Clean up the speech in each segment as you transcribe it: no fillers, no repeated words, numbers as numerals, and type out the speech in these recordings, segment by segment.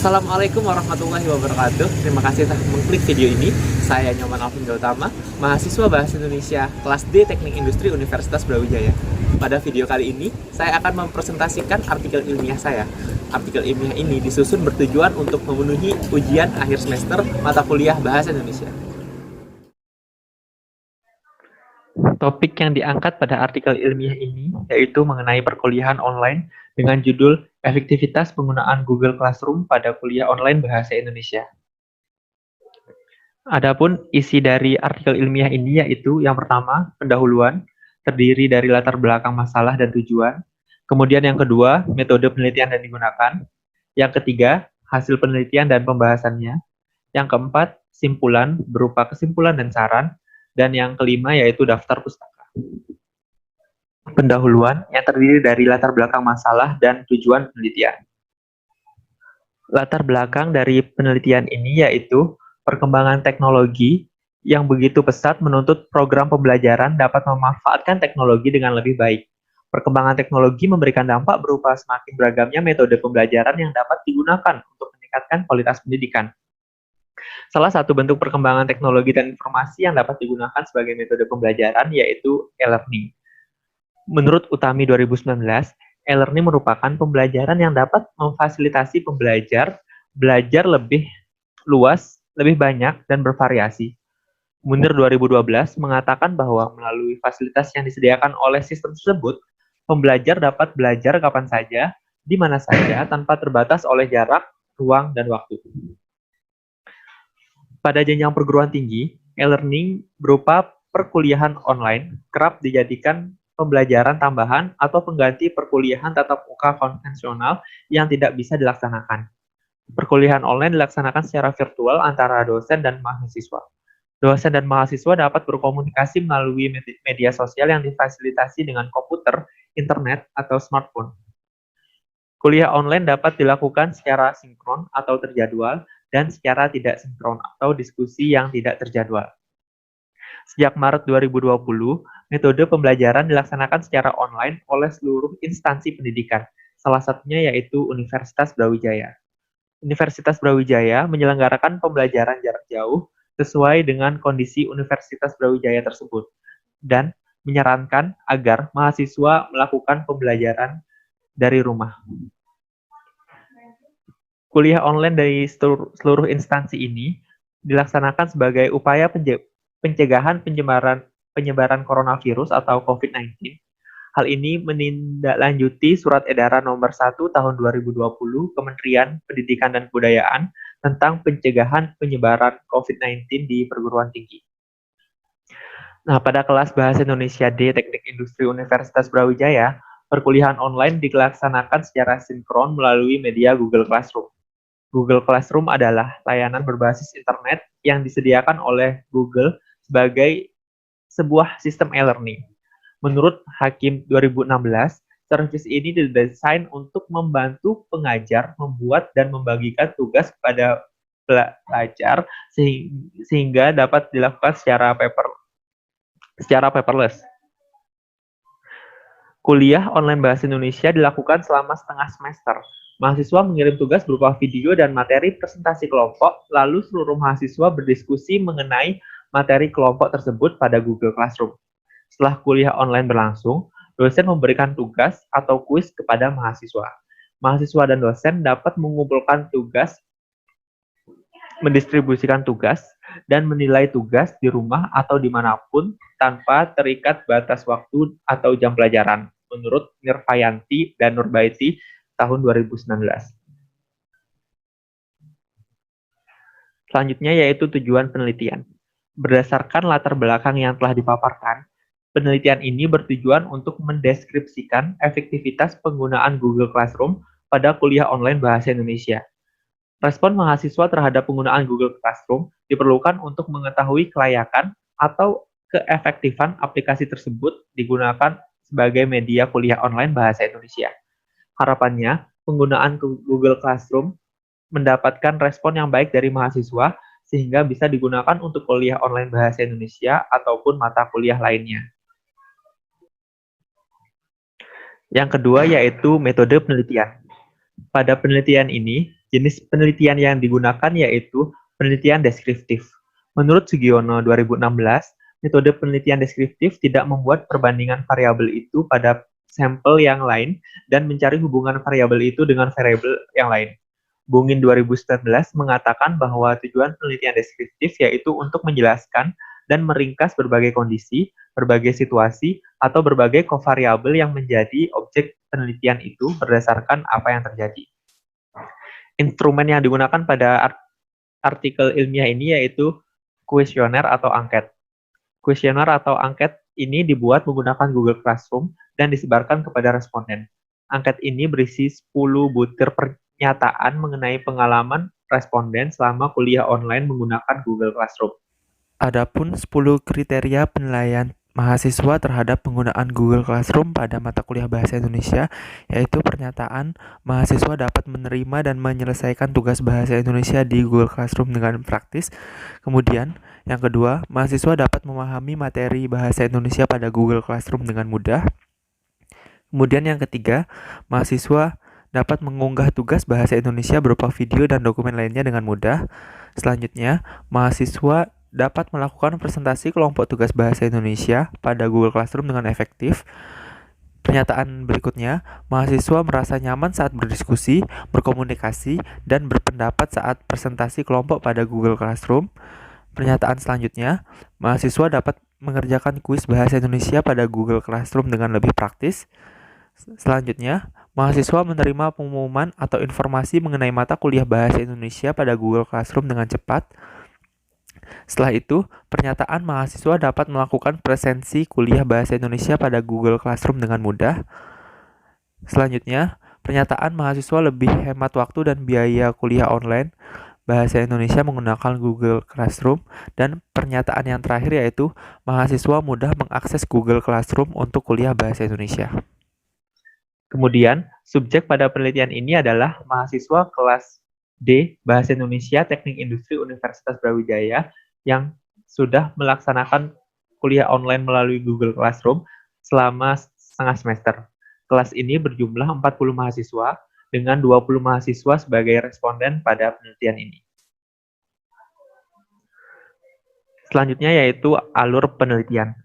Assalamualaikum warahmatullahi wabarakatuh. Terima kasih telah mengklik video ini. Saya Nyoman Alvin Gautama, mahasiswa Bahasa Indonesia kelas D Teknik Industri Universitas Brawijaya. Pada video kali ini, saya akan mempresentasikan artikel ilmiah saya. Artikel ilmiah ini disusun bertujuan untuk memenuhi ujian akhir semester mata kuliah Bahasa Indonesia. Topik yang diangkat pada artikel ilmiah ini yaitu mengenai perkuliahan online dengan judul Efektivitas Penggunaan Google Classroom pada Kuliah Online Bahasa Indonesia. Adapun isi dari artikel ilmiah ini yaitu yang pertama, pendahuluan, terdiri dari latar belakang masalah dan tujuan. Kemudian yang kedua, metode penelitian yang digunakan. Yang ketiga, hasil penelitian dan pembahasannya. Yang keempat, simpulan berupa kesimpulan dan saran. Dan yang kelima yaitu daftar pustaka. Pendahuluan yang terdiri dari latar belakang masalah dan tujuan penelitian. Latar belakang dari penelitian ini yaitu perkembangan teknologi yang begitu pesat menuntut program pembelajaran dapat memanfaatkan teknologi dengan lebih baik. Perkembangan teknologi memberikan dampak berupa semakin beragamnya metode pembelajaran yang dapat digunakan untuk meningkatkan kualitas pendidikan. Salah satu bentuk perkembangan teknologi dan informasi yang dapat digunakan sebagai metode pembelajaran yaitu e-learning. Menurut Utami 2019, e-learning merupakan pembelajaran yang dapat memfasilitasi pembelajar belajar lebih luas, lebih banyak, dan bervariasi. Munir 2012 mengatakan bahwa melalui fasilitas yang disediakan oleh sistem tersebut, pembelajar dapat belajar kapan saja, di mana saja, tanpa terbatas oleh jarak, ruang, dan waktu. Pada jenjang perguruan tinggi, e-learning berupa perkuliahan online kerap dijadikan pembelajaran tambahan atau pengganti perkuliahan tatap muka konvensional yang tidak bisa dilaksanakan. Perkuliahan online dilaksanakan secara virtual antara dosen dan mahasiswa. Dosen dan mahasiswa dapat berkomunikasi melalui media sosial yang difasilitasi dengan komputer, internet, atau smartphone. Kuliah online dapat dilakukan secara sinkron atau terjadwal, dan secara tidak sinkron atau diskusi yang tidak terjadwal. Sejak Maret 2020, metode pembelajaran dilaksanakan secara online oleh seluruh instansi pendidikan, salah satunya yaitu Universitas Brawijaya. Universitas Brawijaya menyelenggarakan pembelajaran jarak jauh sesuai dengan kondisi Universitas Brawijaya tersebut, dan menyarankan agar mahasiswa melakukan pembelajaran dari rumah. Kuliah online dari seluruh instansi ini dilaksanakan sebagai upaya pencegahan penyebaran coronavirus atau COVID-19. Hal ini menindaklanjuti Surat Edaran Nomor 1 Tahun 2020 Kementerian Pendidikan dan Kebudayaan tentang pencegahan penyebaran COVID-19 di perguruan tinggi. Nah, pada kelas Bahasa Indonesia D Teknik Industri Universitas Brawijaya, perkuliahan online dilaksanakan secara sinkron melalui media Google Classroom. Google Classroom adalah layanan berbasis internet yang disediakan oleh Google sebagai sebuah sistem e-learning. Menurut Hakim 2016, servis ini didesain untuk membantu pengajar membuat dan membagikan tugas kepada pelajar sehingga dapat dilakukan secara paperless. Kuliah online Bahasa Indonesia dilakukan selama setengah semester. Mahasiswa mengirim tugas berupa video dan materi presentasi kelompok, lalu seluruh mahasiswa berdiskusi mengenai materi kelompok tersebut pada Google Classroom. Setelah kuliah online berlangsung, dosen memberikan tugas atau kuis kepada mahasiswa. Mahasiswa dan dosen dapat mengumpulkan tugas, mendistribusikan tugas, dan menilai tugas di rumah atau dimanapun tanpa terikat batas waktu atau jam pelajaran, menurut Nirvayanti dan Nurbaiti tahun 2019. Selanjutnya yaitu tujuan penelitian. Berdasarkan latar belakang yang telah dipaparkan, penelitian ini bertujuan untuk mendeskripsikan efektivitas penggunaan Google Classroom pada kuliah online Bahasa Indonesia. Respon mahasiswa terhadap penggunaan Google Classroom diperlukan untuk mengetahui kelayakan atau keefektifan aplikasi tersebut digunakan sebagai media kuliah online Bahasa Indonesia. Harapannya, penggunaan Google Classroom mendapatkan respon yang baik dari mahasiswa sehingga bisa digunakan untuk kuliah online Bahasa Indonesia ataupun mata kuliah lainnya. Yang kedua yaitu metode penelitian. Pada penelitian ini, Jenis penelitian yang digunakan yaitu penelitian deskriptif. Menurut Sugiono 2016, metode penelitian deskriptif tidak membuat perbandingan variabel itu pada sampel yang lain dan mencari hubungan variabel itu dengan variabel yang lain. Bungin 2019 mengatakan bahwa tujuan penelitian deskriptif yaitu untuk menjelaskan dan meringkas berbagai kondisi, berbagai situasi, atau berbagai kovariabel yang menjadi objek penelitian itu berdasarkan apa yang terjadi. Instrumen yang digunakan pada artikel ilmiah ini yaitu kuesioner atau angket. Kuesioner atau angket ini dibuat menggunakan Google Classroom dan disebarkan kepada responden. Angket ini berisi 10 butir pernyataan mengenai pengalaman responden selama kuliah online menggunakan Google Classroom. Adapun 10 kriteria penilaian mahasiswa terhadap penggunaan Google Classroom pada mata kuliah Bahasa Indonesia, yaitu pernyataan mahasiswa dapat menerima dan menyelesaikan tugas Bahasa Indonesia di Google Classroom dengan praktis. Kemudian, yang kedua, mahasiswa dapat memahami materi Bahasa Indonesia pada Google Classroom dengan mudah. Kemudian yang ketiga, mahasiswa dapat mengunggah tugas Bahasa Indonesia berupa video dan dokumen lainnya dengan mudah. Selanjutnya, mahasiswa dapat melakukan presentasi kelompok tugas Bahasa Indonesia pada Google Classroom dengan efektif. Pernyataan berikutnya, mahasiswa merasa nyaman saat berdiskusi, berkomunikasi, dan berpendapat saat presentasi kelompok pada Google Classroom. Pernyataan selanjutnya, mahasiswa dapat mengerjakan kuis Bahasa Indonesia pada Google Classroom dengan lebih praktis. Selanjutnya, mahasiswa menerima pengumuman atau informasi mengenai mata kuliah Bahasa Indonesia pada Google Classroom dengan cepat. Setelah itu, pernyataan mahasiswa dapat melakukan presensi kuliah Bahasa Indonesia pada Google Classroom dengan mudah. Selanjutnya, pernyataan mahasiswa lebih hemat waktu dan biaya kuliah online Bahasa Indonesia menggunakan Google Classroom. Dan pernyataan yang terakhir yaitu mahasiswa mudah mengakses Google Classroom untuk kuliah Bahasa Indonesia. Kemudian, subjek pada penelitian ini adalah mahasiswa kelas D Bahasa Indonesia Teknik Industri Universitas Brawijaya yang sudah melaksanakan kuliah online melalui Google Classroom selama setengah semester. Kelas ini berjumlah 40 mahasiswa dengan 20 mahasiswa sebagai responden pada penelitian ini. Selanjutnya yaitu alur penelitian.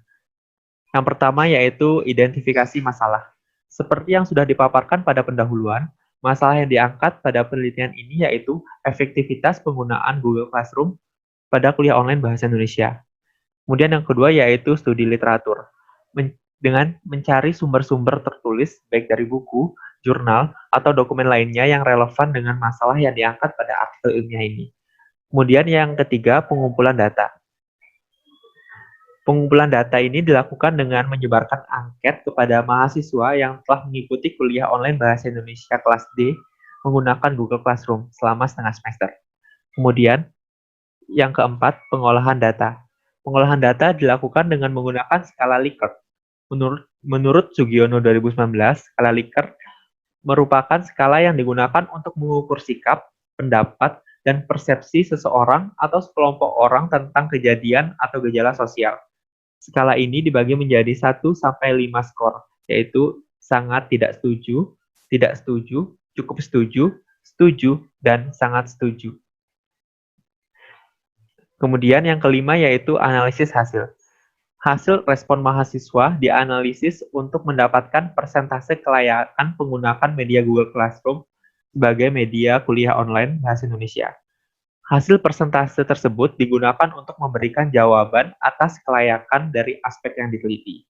Yang pertama yaitu identifikasi masalah. Seperti yang sudah dipaparkan pada pendahuluan, masalah yang diangkat pada penelitian ini yaitu efektivitas penggunaan Google Classroom pada kuliah online Bahasa Indonesia. Kemudian yang kedua yaitu studi literatur. Dengan mencari sumber-sumber tertulis baik dari buku, jurnal, atau dokumen lainnya yang relevan dengan masalah yang diangkat pada artikel ilmiah ini. Kemudian yang ketiga, pengumpulan data. Pengumpulan data ini dilakukan dengan menyebarkan angket kepada mahasiswa yang telah mengikuti kuliah online Bahasa Indonesia kelas D menggunakan Google Classroom selama setengah semester. Kemudian, yang keempat, pengolahan data. Pengolahan data dilakukan dengan menggunakan skala Likert. Menurut Sugiono 2019, skala Likert merupakan skala yang digunakan untuk mengukur sikap, pendapat, dan persepsi seseorang atau sekelompok orang tentang kejadian atau gejala sosial. Skala ini dibagi menjadi 1 sampai 5 skor, yaitu sangat tidak setuju, cukup setuju, dan sangat setuju. Kemudian yang kelima yaitu analisis hasil. Hasil respon mahasiswa dianalisis untuk mendapatkan persentase kelayakan menggunakan media Google Classroom sebagai media kuliah online Bahasa Indonesia. Hasil persentase tersebut digunakan untuk memberikan jawaban atas kelayakan dari aspek yang diteliti.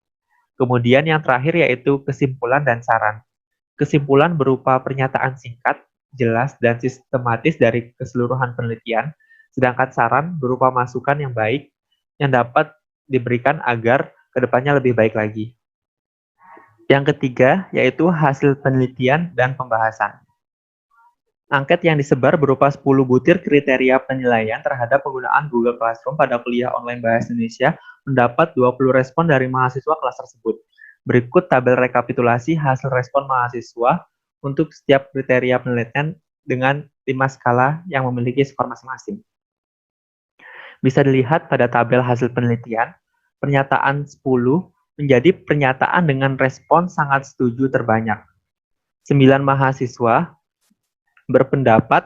Kemudian yang terakhir yaitu kesimpulan dan saran. Kesimpulan berupa pernyataan singkat, jelas, dan sistematis dari keseluruhan penelitian, sedangkan saran berupa masukan yang baik yang dapat diberikan agar kedepannya lebih baik lagi. Yang ketiga yaitu hasil penelitian dan pembahasan. Angket yang disebar berupa 10 butir kriteria penilaian terhadap penggunaan Google Classroom pada kuliah online Bahasa Indonesia mendapat 20 respon dari mahasiswa kelas tersebut. Berikut tabel rekapitulasi hasil respon mahasiswa untuk setiap kriteria penelitian dengan 5 skala yang memiliki skor masing-masing. Bisa dilihat pada tabel hasil penelitian, pernyataan 10 menjadi pernyataan dengan respon sangat setuju terbanyak. 9 mahasiswa berpendapat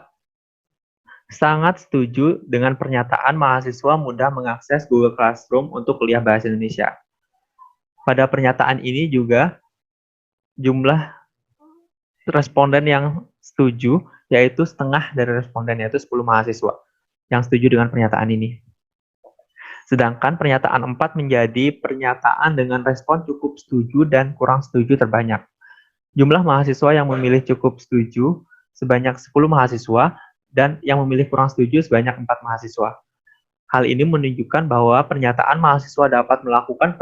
Sangat setuju dengan pernyataan mahasiswa mudah mengakses Google Classroom untuk kuliah bahasa Indonesia. Pada pernyataan ini juga jumlah responden yang setuju, yaitu setengah dari responden, yaitu 10 mahasiswa yang setuju dengan pernyataan ini. Sedangkan pernyataan 4 menjadi pernyataan dengan respon cukup setuju dan kurang setuju terbanyak. Jumlah mahasiswa yang memilih cukup setuju sebanyak 10 mahasiswa dan yang memilih kurang setuju sebanyak 4 mahasiswa. Hal ini menunjukkan bahwa pernyataan mahasiswa dapat melakukan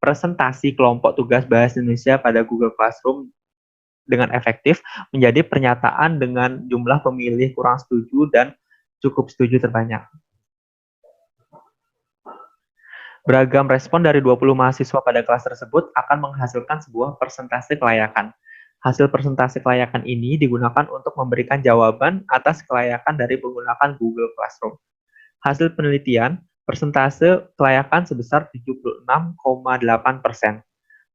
presentasi kelompok tugas bahasa Indonesia pada Google Classroom dengan efektif menjadi pernyataan dengan jumlah pemilih kurang setuju dan cukup setuju terbanyak. Beragam respon dari 20 mahasiswa pada kelas tersebut akan menghasilkan sebuah persentase kelayakan. Hasil persentase kelayakan ini digunakan untuk memberikan jawaban atas kelayakan dari menggunakan Google Classroom. Hasil penelitian, persentase kelayakan sebesar 76,8%.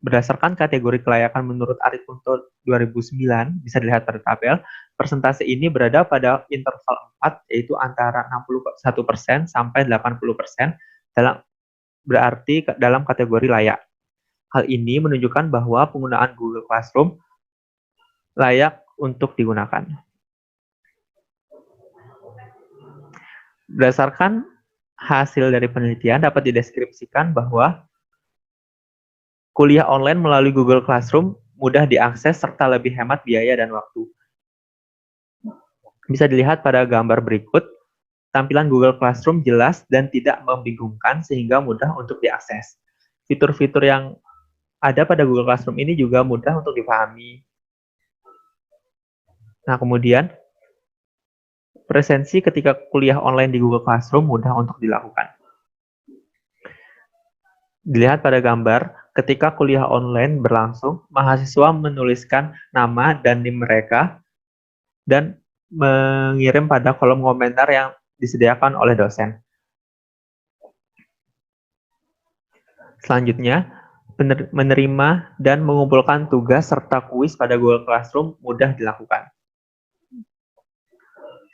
Berdasarkan kategori kelayakan menurut Arikunto 2009, bisa dilihat pada tabel, persentase ini berada pada interval 4, yaitu antara 61% sampai 80%, berarti dalam kategori layak. Hal ini menunjukkan bahwa penggunaan Google Classroom layak untuk digunakan. Berdasarkan hasil dari penelitian dapat dideskripsikan bahwa kuliah online melalui Google Classroom mudah diakses serta lebih hemat biaya dan waktu. Bisa dilihat pada gambar berikut, tampilan Google Classroom jelas dan tidak membingungkan sehingga mudah untuk diakses. Fitur-fitur yang ada pada Google Classroom ini juga mudah untuk dipahami. Nah, kemudian presensi ketika kuliah online di Google Classroom mudah untuk dilakukan. Dilihat pada gambar, ketika kuliah online berlangsung, mahasiswa menuliskan nama dan NIM mereka dan mengirim pada kolom komentar yang disediakan oleh dosen. Selanjutnya, menerima dan mengumpulkan tugas serta kuis pada Google Classroom mudah dilakukan.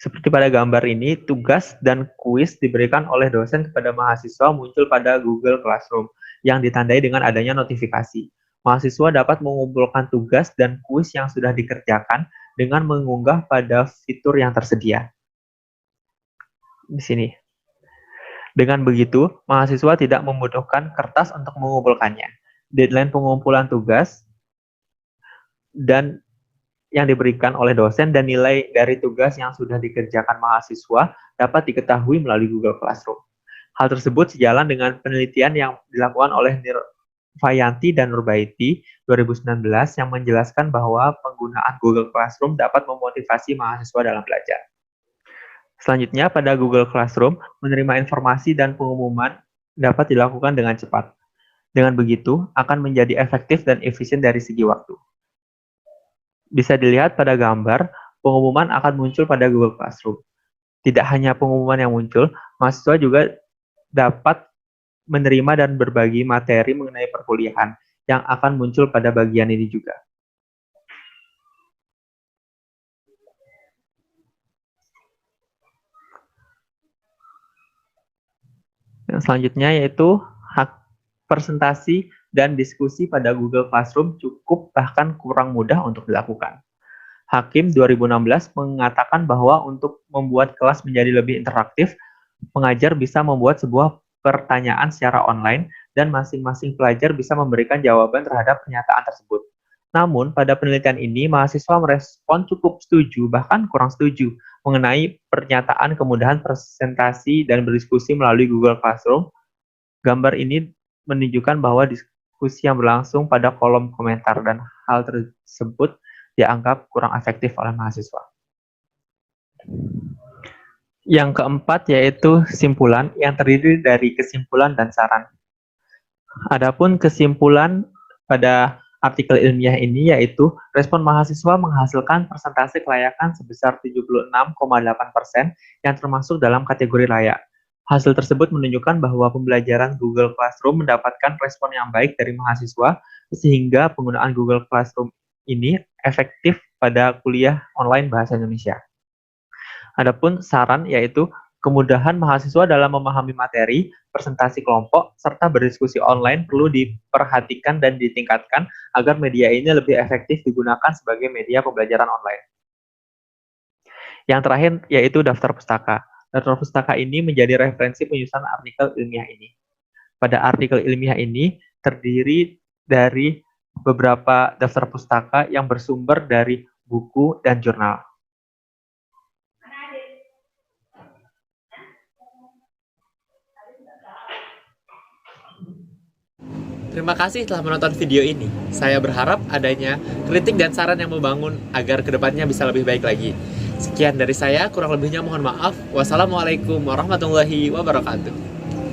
Seperti pada gambar ini, tugas dan kuis diberikan oleh dosen kepada mahasiswa muncul pada Google Classroom yang ditandai dengan adanya notifikasi. Mahasiswa dapat mengumpulkan tugas dan kuis yang sudah dikerjakan dengan mengunggah pada fitur yang tersedia. Di sini. Dengan begitu, mahasiswa tidak membutuhkan kertas untuk mengumpulkannya. Deadline pengumpulan tugas dan yang diberikan oleh dosen dan nilai dari tugas yang sudah dikerjakan mahasiswa dapat diketahui melalui Google Classroom. Hal tersebut sejalan dengan penelitian yang dilakukan oleh Nirvayanti dan Nurbaiti 2019 yang menjelaskan bahwa penggunaan Google Classroom dapat memotivasi mahasiswa dalam belajar. Selanjutnya, pada Google Classroom, menerima informasi dan pengumuman dapat dilakukan dengan cepat. Dengan begitu, akan menjadi efektif dan efisien dari segi waktu. Bisa dilihat pada gambar, pengumuman akan muncul pada Google Classroom. Tidak hanya pengumuman yang muncul, mahasiswa juga dapat menerima dan berbagi materi mengenai perkuliahan yang akan muncul pada bagian ini juga. Yang selanjutnya yaitu hak presentasi dan diskusi pada Google Classroom cukup bahkan kurang mudah untuk dilakukan. Hakim 2016 mengatakan bahwa untuk membuat kelas menjadi lebih interaktif, pengajar bisa membuat sebuah pertanyaan secara online dan masing-masing pelajar bisa memberikan jawaban terhadap pernyataan tersebut. Namun, pada penelitian ini, mahasiswa merespon cukup setuju, bahkan kurang setuju, mengenai pernyataan kemudahan presentasi dan berdiskusi melalui Google Classroom. Gambar ini menunjukkan bahwa diskusi yang berlangsung pada kolom komentar dan hal tersebut dianggap kurang efektif oleh mahasiswa. Yang keempat yaitu simpulan yang terdiri dari kesimpulan dan saran. Adapun kesimpulan pada artikel ilmiah ini yaitu respon mahasiswa menghasilkan persentase kelayakan sebesar 76,8% yang termasuk dalam kategori layak. Hasil tersebut menunjukkan bahwa pembelajaran Google Classroom mendapatkan respon yang baik dari mahasiswa sehingga penggunaan Google Classroom ini efektif pada kuliah online bahasa Indonesia. Adapun saran yaitu kemudahan mahasiswa dalam memahami materi, presentasi kelompok, serta berdiskusi online perlu diperhatikan dan ditingkatkan agar media ini lebih efektif digunakan sebagai media pembelajaran online. Yang terakhir yaitu daftar pustaka. Daftar pustaka ini menjadi referensi penyusunan artikel ilmiah ini. Pada artikel ilmiah ini terdiri dari beberapa daftar pustaka yang bersumber dari buku dan jurnal. Terima kasih telah menonton video ini. Saya berharap adanya kritik dan saran yang membangun agar kedepannya bisa lebih baik lagi. Sekian dari saya, kurang lebihnya mohon maaf. Wassalamualaikum warahmatullahi wabarakatuh.